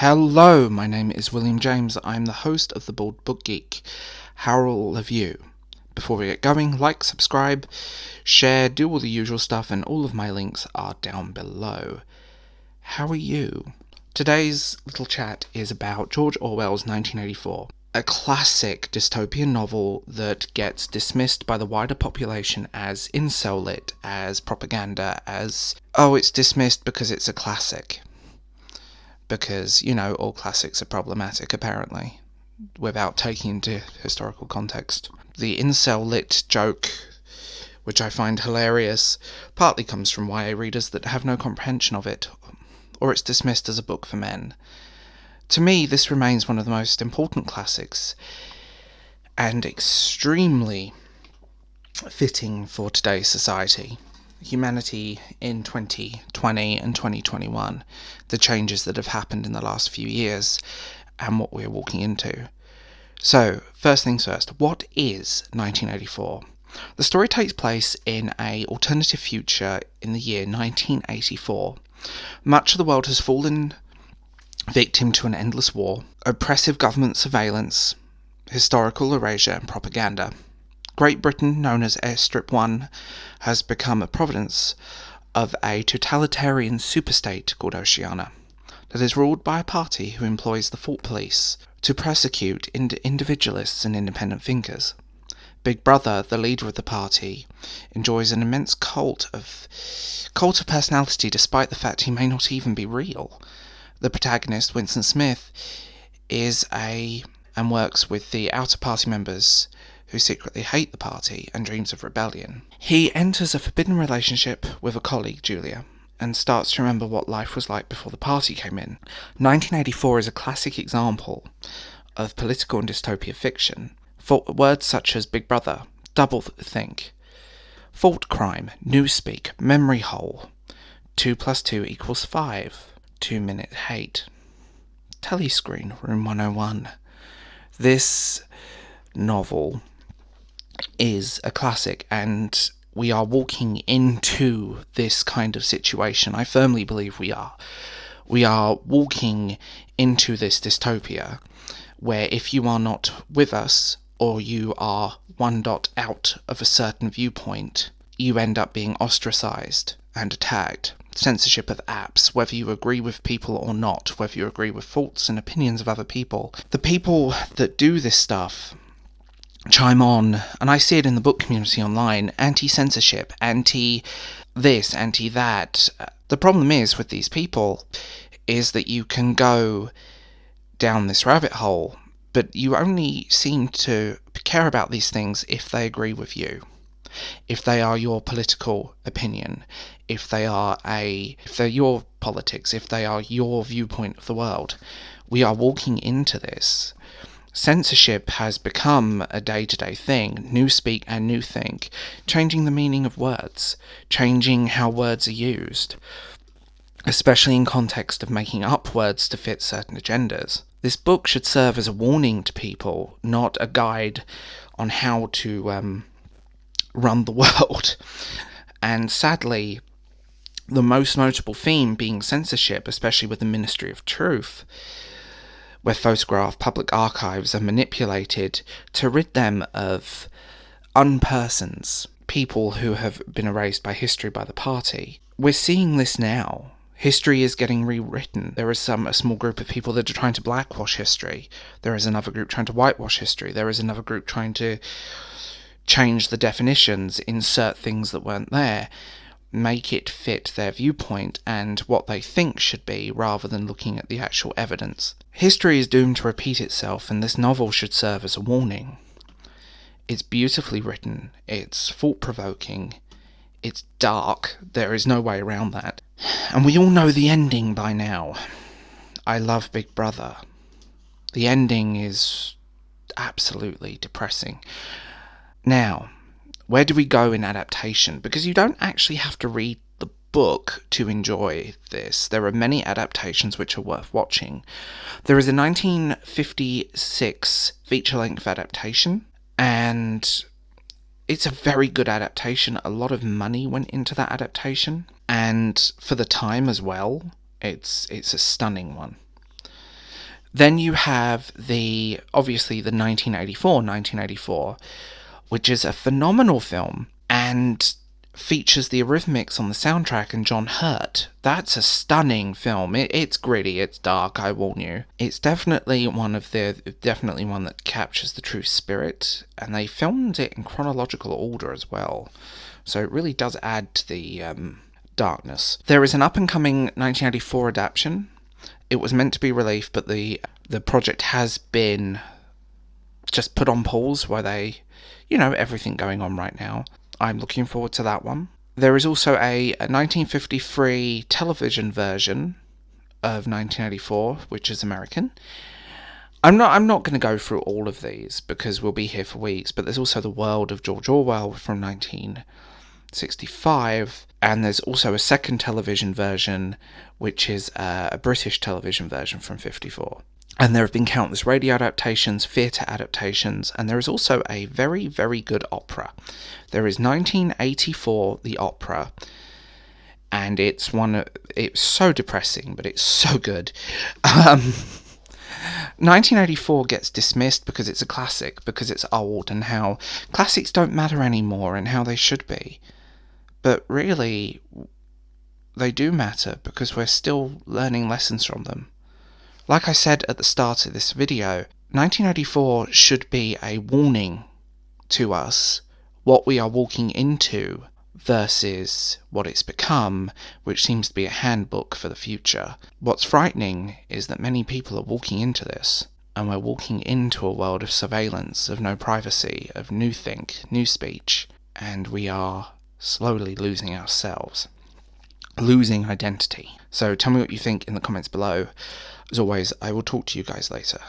Hello, my name is William James. I'm the host of The Bald Book Geek. How are all of you? Before we get going, like, subscribe, share, do all the usual stuff, and all of my links are down below. How are you? Today's little chat is about George Orwell's 1984, a classic dystopian novel that gets dismissed by the wider population as incel lit, as propaganda, as, oh, it's dismissed because it's a classic. Because, all classics are problematic, apparently, without taking into historical context. The incel-lit joke, which I find hilarious, partly comes from YA readers that have no comprehension of it, or it's dismissed as a book for men. To me, this remains one of the most important classics, and extremely fitting for today's society. Humanity in 2020 and 2021, the changes that have happened in the last few years, and what we're walking into. So, first things first, what is 1984? The story takes place in an alternative future in the year 1984. Much of the world has fallen victim to an endless war, oppressive government surveillance, historical erasure, and propaganda. Great Britain, known as Airstrip 1, has become a province of a totalitarian superstate called Oceania, that is ruled by a party who employs the thought police to persecute individualists and independent thinkers. Big Brother, the leader of the party, enjoys an immense cult of personality despite the fact he may not even be real. The protagonist, Winston Smith, and works with the outer party members who secretly hate the party and dreams of rebellion. He enters a forbidden relationship with a colleague, Julia, and starts to remember what life was like before the party came in. 1984 is a classic example of political and dystopia fiction. Words such as Big Brother, doublethink, thought crime, newspeak, memory hole, 2 + 2 = 5, 2-minute hate, telescreen, room 101. This novel is a classic, and we are walking into this kind of situation. I firmly believe we are. We are walking into this dystopia where if you are not with us, or you are one dot out of a certain viewpoint, you end up being ostracized and attacked. Censorship of apps, whether you agree with people or not, whether you agree with thoughts and opinions of other people. The people that do this stuff chime on, and I see it in the book community online, anti-censorship, anti-this, anti-that. The problem is with these people is that you can go down this rabbit hole, but you only seem to care about these things if they agree with you, if they are your political opinion, if they're your politics, if they are your viewpoint of the world. We are walking into this. Censorship has become a day-to-day thing, newspeak and newthink, changing the meaning of words, changing how words are used, especially in context of making up words to fit certain agendas. This book should serve as a warning to people, not a guide on how to run the world. And sadly, the most notable theme being censorship, especially with the Ministry of Truth, where photograph public archives are manipulated to rid them of unpersons, people who have been erased by history by the party. We're seeing this now. History is getting rewritten. There is a small group of people that are trying to blackwash history. There is another group trying to whitewash history. There is another group trying to change the definitions, insert things that weren't there, make it fit their viewpoint and what they think should be, rather than looking at the actual evidence. History is doomed to repeat itself, and this novel should serve as a warning. It's beautifully written, it's thought-provoking, it's dark, there is no way around that. And we all know the ending by now. I love Big Brother. The ending is absolutely depressing. Now, where do we go in adaptation? Because you don't actually have to read the book to enjoy this. There are many adaptations which are worth watching. There is a 1956 feature-length adaptation, and it's a very good adaptation. A lot of money went into that adaptation, and for the time as well, it's a stunning one. Then you have obviously the 1984, which is a phenomenal film and features the Eurythmics on the soundtrack and John Hurt. That's a stunning film. It's gritty, it's dark, I warn you. It's definitely one that captures the true spirit, and they filmed it in chronological order as well. So it really does add to the darkness. There is an up-and-coming 1984 adaptation. It was meant to be released, but the project has been just put on pause while everything going on right now. I'm looking forward to that one. There is also a 1953 television version of 1984, which is American. I'm not going to go through all of these because we'll be here for weeks, but there's also The World of George Orwell from 1965, and there's also a second television version, which is a British television version from 1954. And there have been countless radio adaptations, theatre adaptations, and there is also a very, very good opera. There is 1984, the opera, and it's so depressing, but it's so good. 1984 gets dismissed because it's a classic, because it's old, and how classics don't matter anymore, and how they should be. But really, they do matter, because we're still learning lessons from them. Like I said at the start of this video, 1984 should be a warning to us what we are walking into versus what it's become, which seems to be a handbook for the future. What's frightening is that many people are walking into this, and we're walking into a world of surveillance, of no privacy, of new think, new speech, and we are slowly losing ourselves, losing identity. So tell me what you think in the comments below. As always, I will talk to you guys later.